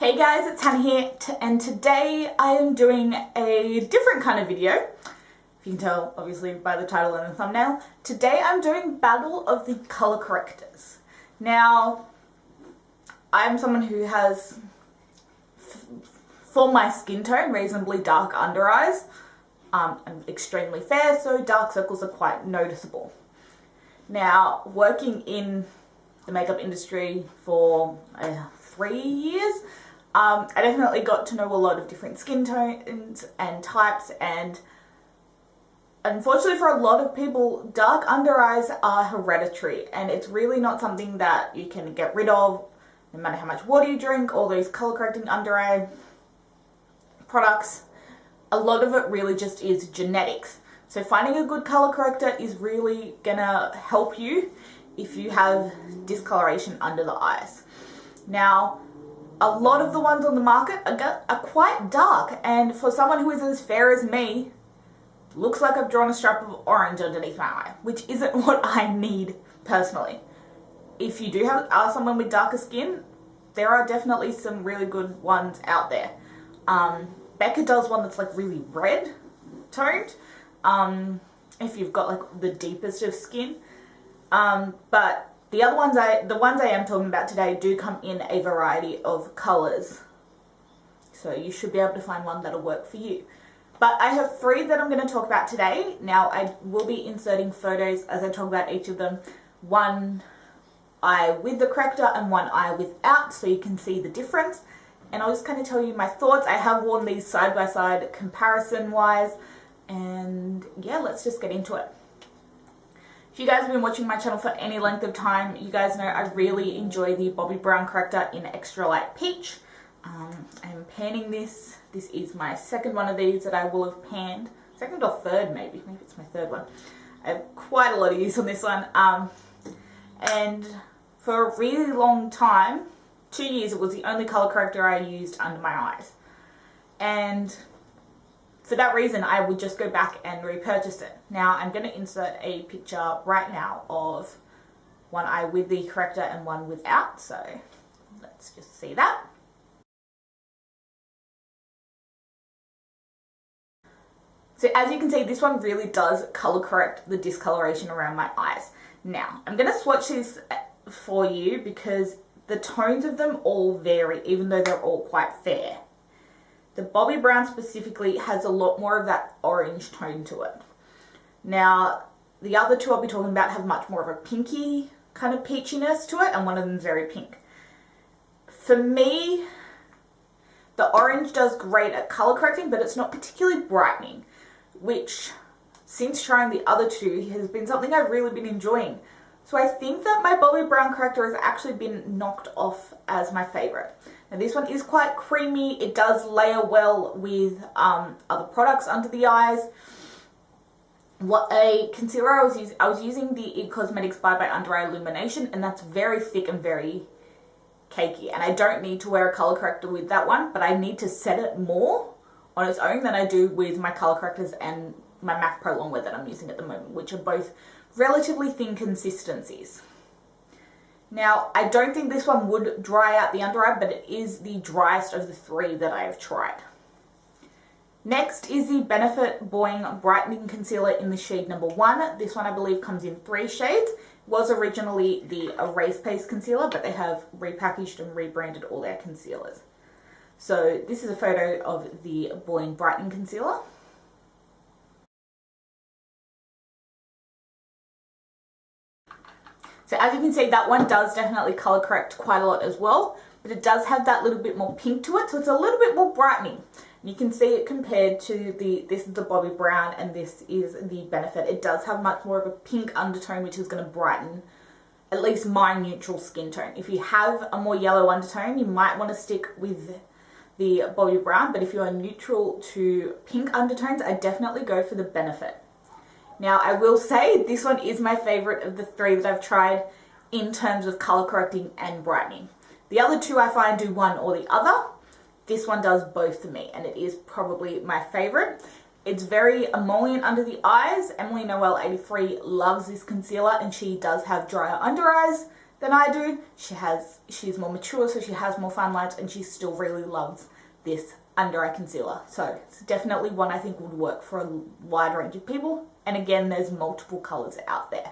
Hey guys, it's Hannah here, and today I am doing a different kind of video. If you can tell, obviously, by the title and the thumbnail. Today I'm doing Battle of the Color Correctors. Now, I'm someone who has, for my skin tone, reasonably dark under eyes. I'm extremely fair, so dark circles are quite noticeable. Now, working in the makeup industry for 3 years, I definitely got to know a lot of different skin tones and types, and unfortunately for a lot of people, dark under eyes are hereditary, and it's really not something that you can get rid of no matter how much water you drink. All those color correcting under eye products, a lot of it really just is genetics. So finding a good color corrector is really gonna help you if you have discoloration under the eyes. Now, a lot of the ones on the market are quite dark, and for someone who is as fair as me, looks like I've drawn a stripe of orange underneath my eye, which isn't what I need personally. If you are someone with darker skin, there are definitely some really good ones out there. Becca does one that's like really red toned, if you've got like the deepest of skin. But the ones I am talking about today do come in a variety of colors. So you should be able to find one that'll work for you. But I have 3 that I'm going to talk about today. Now, I will be inserting photos as I talk about each of them. One eye with the corrector and one eye without, so you can see the difference. And I'll just kind of tell you my thoughts. I have worn these side by side comparison wise. And yeah, let's just get into it. If you guys have been watching my channel for any length of time, you guys know I really enjoy the Bobbi Brown corrector in Extra Light Peach. I'm panning this. This is my second one of these that I will have panned. Second or third maybe. Maybe it's my third one. I have quite a lot of use on this one. And for a really long time, 2 years, it was the only color corrector I used under my eyes. And for that reason, I would just go back and repurchase it. Now, I'm going to insert a picture right now of one eye with the corrector and one without. So let's just see that. So as you can see, this one really does color correct the discoloration around my eyes. Now, I'm going to swatch these for you because the tones of them all vary, even though they're all quite fair. The Bobbi Brown specifically has a lot more of that orange tone to it. Now, the other 2 I'll be talking about have much more of a pinky kind of peachiness to it, and one of them is very pink. For me, the orange does great at color correcting, but it's not particularly brightening, which, since trying the other 2, has been something I've really been enjoying. So I think that my Bobbi Brown corrector has actually been knocked off as my favorite. Now this one is quite creamy. It does layer well with other products under the eyes. What a concealer I was using the IT Cosmetics Bye Bye Under Eye Illumination, and that's very thick and very cakey. And I don't need to wear a color corrector with that one, but I need to set it more on its own than I do with my color correctors and my MAC Pro Longwear that I'm using at the moment, which are both relatively thin consistencies. Now, I don't think this one would dry out the under eye, but it is the driest of the 3 that I have tried. Next is the Benefit Boing Brightening Concealer in the shade number 1. This one I believe comes in 3 shades. It was originally the Erase Paste Concealer, but they have repackaged and rebranded all their concealers. So this is a photo of the Boing Brightening Concealer. So as you can see, that one does definitely color correct quite a lot as well, but it does have that little bit more pink to it, so it's a little bit more brightening. You can see it compared to this is the Bobbi Brown and this is the Benefit. It does have much more of a pink undertone, which is going to brighten at least my neutral skin tone. If you have a more yellow undertone, you might want to stick with the Bobbi Brown, but if you are neutral to pink undertones, I definitely go for the Benefit. Now, I will say this one is my favorite of the 3 that I've tried in terms of color correcting and brightening. The other 2 I find do one or the other. This one does both for me, and it is probably my favorite. It's very emollient under the eyes. Emily Noel 83 loves this concealer, and she does have drier under eyes than I do. She's more mature, so she has more fine lines, and she still really loves this under eye concealer. So it's definitely one I think would work for a wide range of people. And again, there's multiple colors out there.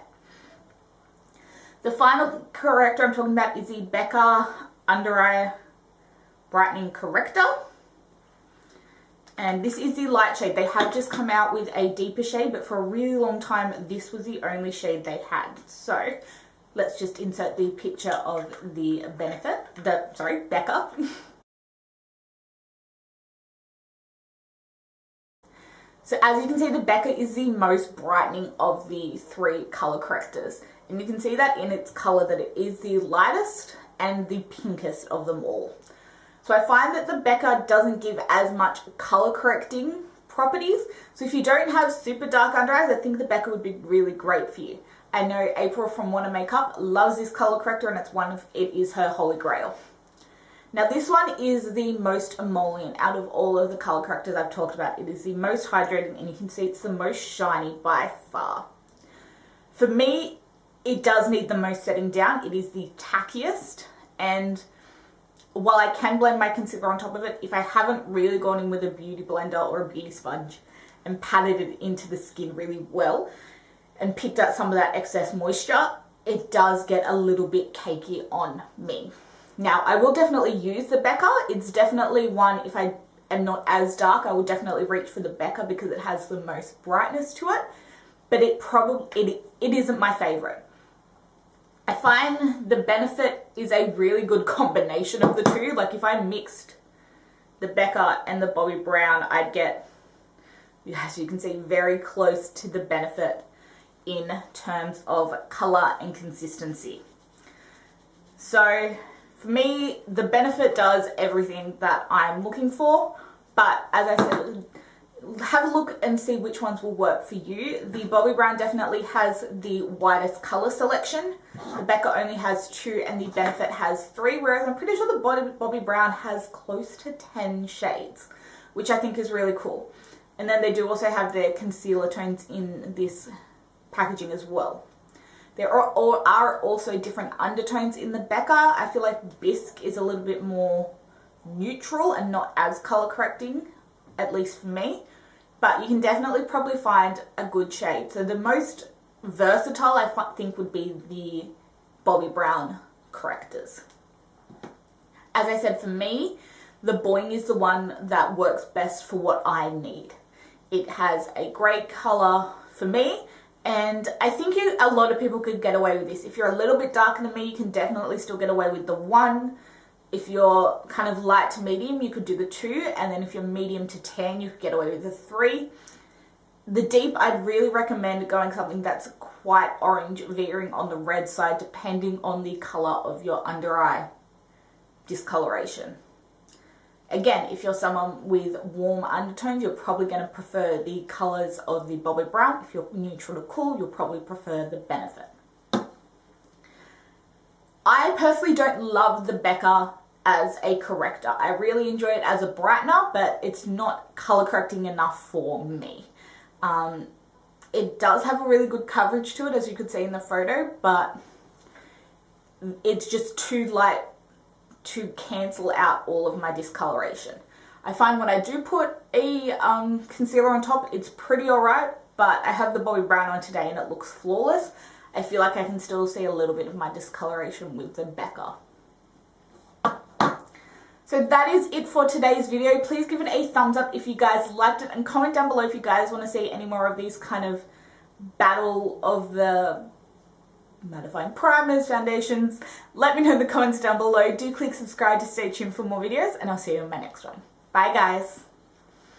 The final corrector I'm talking about is the Becca Under Eye Brightening Corrector. And this is the light shade. They have just come out with a deeper shade, but for a really long time, this was the only shade they had. So let's just insert the picture of the Becca. So as you can see, the Becca is the most brightening of the three color correctors. And you can see that in its color that it is the lightest and the pinkest of them all. So I find that the Becca doesn't give as much color correcting properties. So if you don't have super dark under eyes, I think the Becca would be really great for you. I know April from Wanna Makeup loves this color corrector, and it is her holy grail. Now this one is the most emollient out of all of the color correctors I've talked about. It is the most hydrating, and you can see it's the most shiny by far. For me, it does need the most setting down. It is the tackiest, and while I can blend my concealer on top of it, if I haven't really gone in with a beauty blender or a beauty sponge and patted it into the skin really well and picked out some of that excess moisture, it does get a little bit cakey on me. Now, I will definitely use the Becca. It's definitely one, if I am not as dark, I will definitely reach for the Becca because it has the most brightness to it, but it isn't my favorite. I find the Benefit is a really good combination of the two. Like if I mixed the Becca and the Bobbi Brown, I'd get, as you can see, very close to the Benefit in terms of color and consistency. So for me, the Benefit does everything that I'm looking for, but as I said, have a look and see which ones will work for you. The Bobbi Brown definitely has the widest color selection. The Becca only has 2 and the Benefit has 3, whereas I'm pretty sure the Bobbi Brown has close to 10 shades, which I think is really cool. And then they do also have their concealer tones in this packaging as well. There are also different undertones in the Becca. I feel like Bisque is a little bit more neutral and not as color correcting, at least for me. But you can definitely probably find a good shade. So the most versatile I think would be the Bobbi Brown correctors. As I said, for me, the Boing is the one that works best for what I need. It has a great color for me, and I think a lot of people could get away with this. If you're a little bit darker than me, you can definitely still get away with the 1. If you're kind of light to medium, you could do the 2, and then if you're medium to tan, you could get away with the 3. The deep, I'd really recommend going something that's quite orange, veering on the red side, depending on the color of your under eye discoloration. Again, if you're someone with warm undertones, you're probably going to prefer the colors of the Bobbi Brown. If you're neutral to cool, you'll probably prefer the Benefit. I personally don't love the Becca as a corrector. I really enjoy it as a brightener, but it's not color correcting enough for me. It does have a really good coverage to it, as you could see in the photo, but it's just too light to cancel out all of my discoloration. I find when I do put a concealer on top, it's pretty alright, but I have the Bobbi Brown on today and it looks flawless. I feel like I can still see a little bit of my discoloration with the Becca. So that is it for today's video. Please give it a thumbs up if you guys liked it, and comment down below if you guys want to see any more of these kind of battle of the mattifying primers, foundations. Let me know in the comments down below. Do click subscribe to stay tuned for more videos, and I'll see you in my next one. Bye guys.